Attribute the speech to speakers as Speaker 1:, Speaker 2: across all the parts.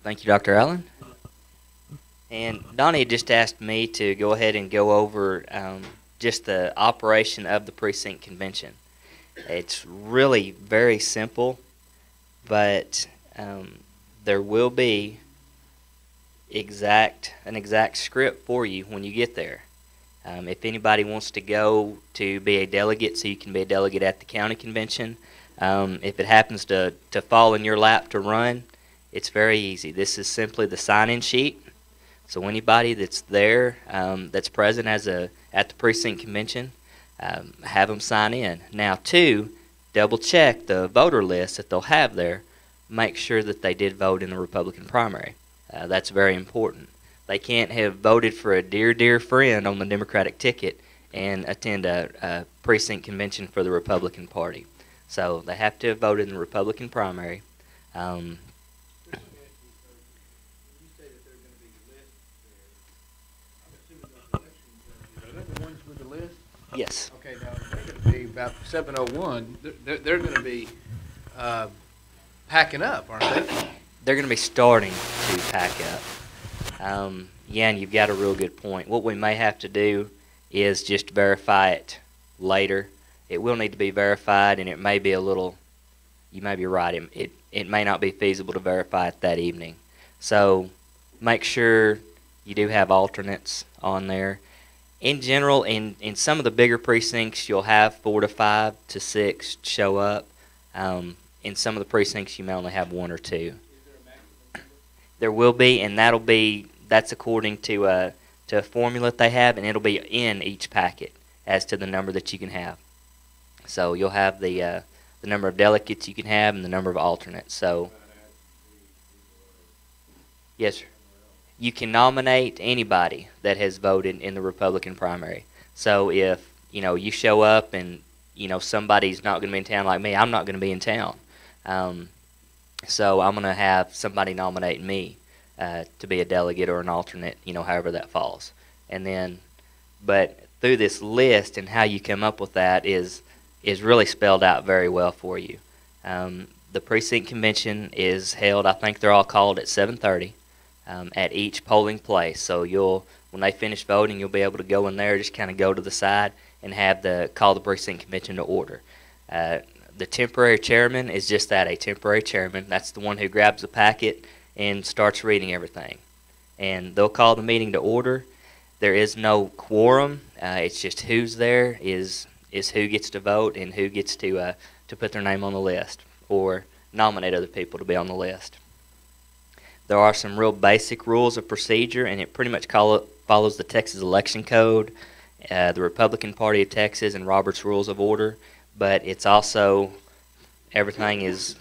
Speaker 1: Thank you, Dr. Allen. And Donnie just asked me to go ahead and go over just the operation of the precinct convention. It's really very simple, but there will be an exact script for you when you get there. If anybody wants to go to be a delegate, so you can be a delegate at the county convention, if it happens to fall in your lap to run, it's very easy. This is simply the sign-in sheet. So anybody that's there, that's present at the precinct convention, have them sign in. Now, two, double check the voter list that they'll have there. Make sure that they did vote in the Republican primary. That's very important. They can't have voted for a dear friend on the Democratic ticket and attend a precinct convention for the Republican Party. So they have to have voted in the Republican primary. Yes.
Speaker 2: Okay, now they're going to be about 7:01. They're going to be packing up, aren't they?
Speaker 1: They're going to be starting to pack up. Yeah, and you've got a real good point. What we may have to do is just verify it later. It will need to be verified, and it may be a little. You may be right. It may not be feasible to verify it that evening. So make sure you do have alternates on there. In general, in some of the bigger precincts, you'll have 4 to 5 to 6 show up. In some of the precincts, you may only have 1 or 2. There will be, and that's according to a formula that they have, and it'll be in each packet as to the number that you can have. So you'll have the number of delegates you can have and the number of alternates. So, yes, sir. You can nominate anybody that has voted in the Republican primary. So if you show up and somebody's not going to be in town like me, I'm not going to be in town. So I'm going to have somebody nominate me to be a delegate or an alternate, however that falls. And then, but through this list and how you come up with that is really spelled out very well for you. The precinct convention is held, I think they're all called at 7:30. At each polling place. So when they finish voting, you'll be able to go in there, just kind of go to the side and call the precinct convention to order. The temporary chairman is just that, a temporary chairman. That's the one who grabs the packet and starts reading everything. And they'll call the meeting to order. There is no quorum. It's just who's there is who gets to vote and who gets to put their name on the list or nominate other people to be on the list. There are some real basic rules of procedure, and it pretty much follows the Texas Election Code, the Republican Party of Texas, and Robert's Rules of Order. But it's also, everything is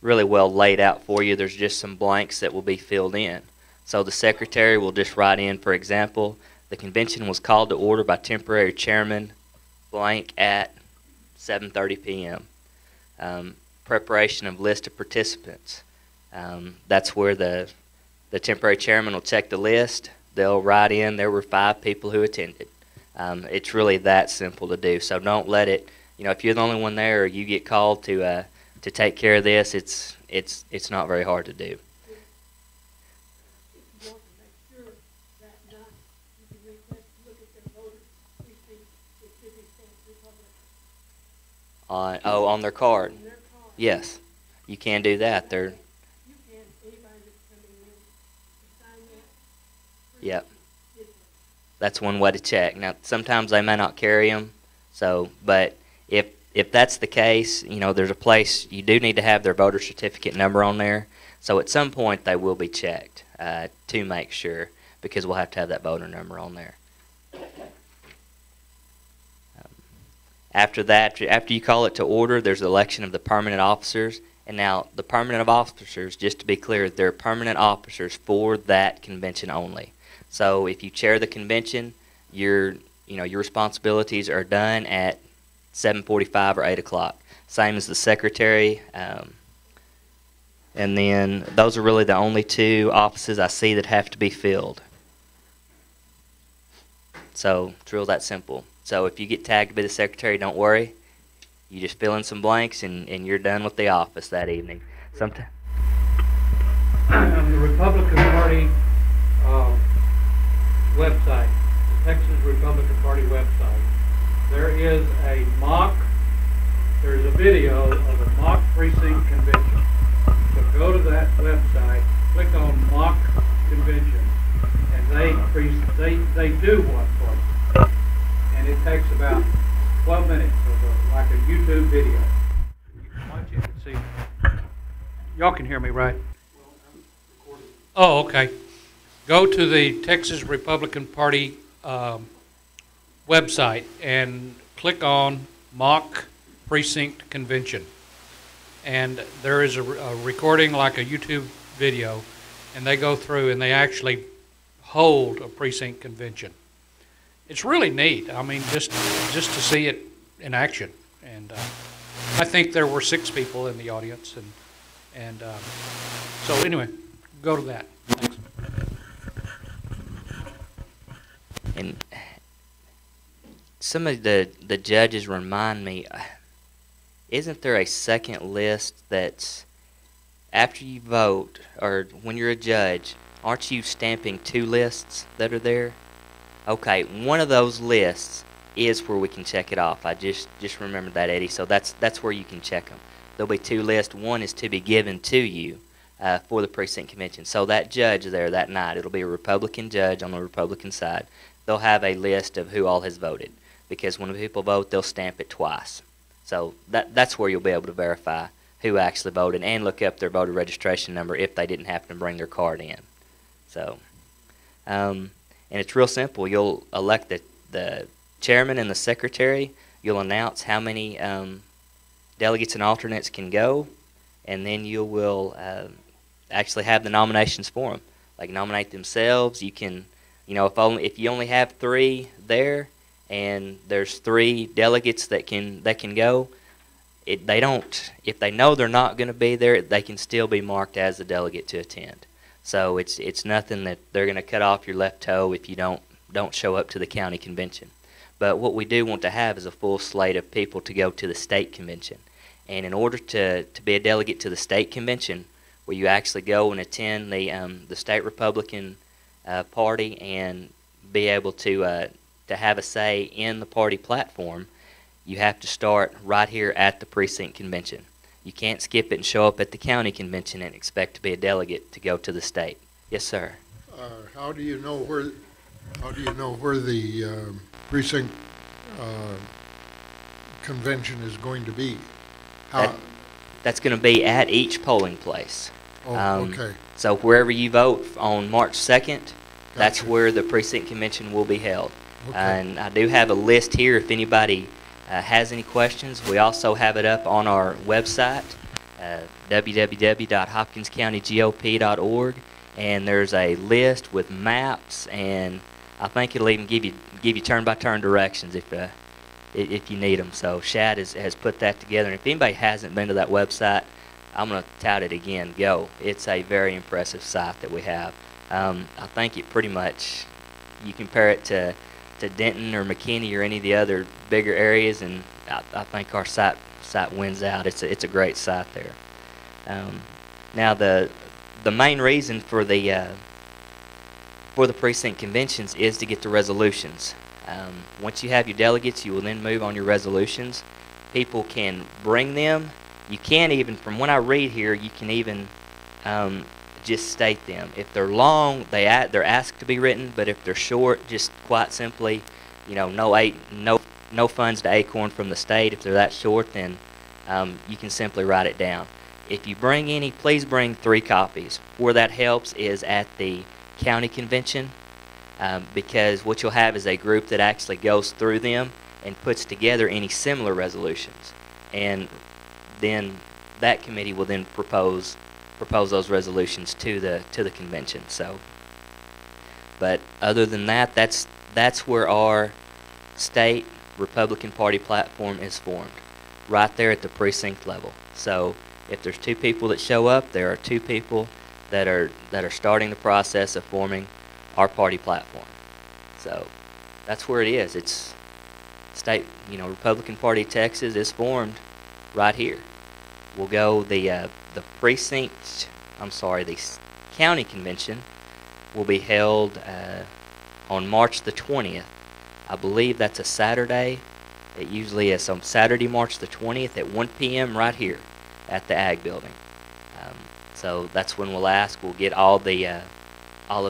Speaker 1: really well laid out for you. There's just some blanks that will be filled in. So the secretary will just write in, for example, the convention was called to order by temporary chairman blank at 7:30 p.m. Preparation of list of participants. That's where the temporary chairman will check the list. They'll write in there were 5 people who attended. It's really that simple to do. So don't let it, if you're the only one there or you get called to take care of this, it's not very hard to do. On their card. Yes, you can do that. Yep. That's one way to check. Now, sometimes they may not carry them, but if that's the case, there's a place you do need to have their voter certificate number on there. So at some point they will be checked to make sure, because we'll have to have that voter number on there. After that, after you call it to order, there's the election of the permanent officers. And now the permanent officers, just to be clear, they're permanent officers for that convention only. So if you chair the convention, your responsibilities are done at 7:45 or 8 o'clock. Same as the secretary. And then those are really the only 2 offices I see that have to be filled. So it's real that simple. So if you get tagged to be the secretary, don't worry. You just fill in some blanks and you're done with the office that evening. Sometimes.
Speaker 3: on the Republican Party website, the Texas Republican Party website, there is there's a video of a mock precinct convention. So go to that website, click on mock convention, and they do one for you. And it takes about 12 minutes of like a YouTube video. You can watch it and see. Y'all can hear me, right? Oh, okay. Go to the Texas Republican Party website and click on mock precinct convention. And there is a recording like a YouTube video, and they go through and they actually hold a precinct convention. It's really neat. I mean, just to see it in action. And I think there were 6 people in the audience, and so anyway, go to that. Thanks.
Speaker 1: And some of the judges remind me, isn't there a second list that's after you vote, or when you're a judge, aren't you stamping 2 lists that are there? Okay, one of those lists is where we can check it off. I just remembered that, Eddie. So that's where you can check them. There'll be 2 lists. One is to be given to you for the precinct convention. So that judge there that night, it'll be a Republican judge on the Republican side. They'll have a list of who all has voted, because when people vote, they'll stamp it twice. So that's where you'll be able to verify who actually voted and look up their voter registration number if they didn't happen to bring their card in. So, and it's real simple. You'll elect the chairman and the secretary. You'll announce how many delegates and alternates can go, and then you will actually have the nominations for them. Like nominate themselves. You can, if you only have 3 there, and there's 3 delegates that can go, if they know they're not going to be there, they can still be marked as a delegate to attend. So it's nothing that they're going to cut off your left toe if you don't show up to the county convention. But what we do want to have is a full slate of people to go to the state convention. And in order to be a delegate to the state convention, where you actually go and attend the state Republican Party and be able to have a say in the party platform, you have to start right here at the precinct convention. You can't skip it and show up at the county convention and expect to be a delegate to go to the state. Yes, sir.
Speaker 4: How do you know where the precinct convention is going to be?
Speaker 1: That's going to be at each polling place.
Speaker 4: Oh, okay.
Speaker 1: So wherever you vote on March 2nd,
Speaker 4: Gotcha.
Speaker 1: That's where the precinct convention will be held.
Speaker 4: Okay.
Speaker 1: And I do have a list here if anybody has any questions. We also have it up on our website, www.hopkinscountygop.org, and there's a list with maps, and I think it'll even give you turn-by-turn directions if you need them. So Shad has put that together, and if anybody hasn't been to that website, I'm going to tout it again. Go. It's a very impressive site that we have. I think it pretty much, you compare it to Denton or McKinney or any of the other bigger areas, and I think our site wins out. It's a great site there. Now the main reason for the precinct conventions is to get the resolutions. Once you have your delegates, you will then move on your resolutions. People can bring them. You can even, from what I read here, you can even just state them. If they're long, they're asked to be written, but if they're short, just quite simply, no funds to Acorn from the state. If they're that short, then you can simply write it down. If you bring any, please bring 3 copies. Where that helps is at the county convention, because what you'll have is a group that actually goes through them and puts together any similar resolutions, and then that committee will then propose those resolutions to the convention. So, but other than that, that's where our state Republican Party platform is formed, right there at the precinct level. So if there's 2 people that show up, there are 2 people that are starting the process of forming our party platform. So that's where it is. It's state, Republican Party of Texas is formed right here. We'll go the precinct. I'm sorry, the county convention will be held on March the 20th. I believe that's a Saturday. It usually is on Saturday, March the 20th at 1 p.m. right here at the Ag Building. So that's when we'll ask. We'll get all of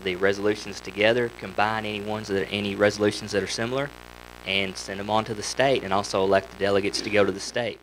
Speaker 1: the resolutions together, combine any resolutions that are similar, and send them on to the state, and also elect the delegates to go to the state.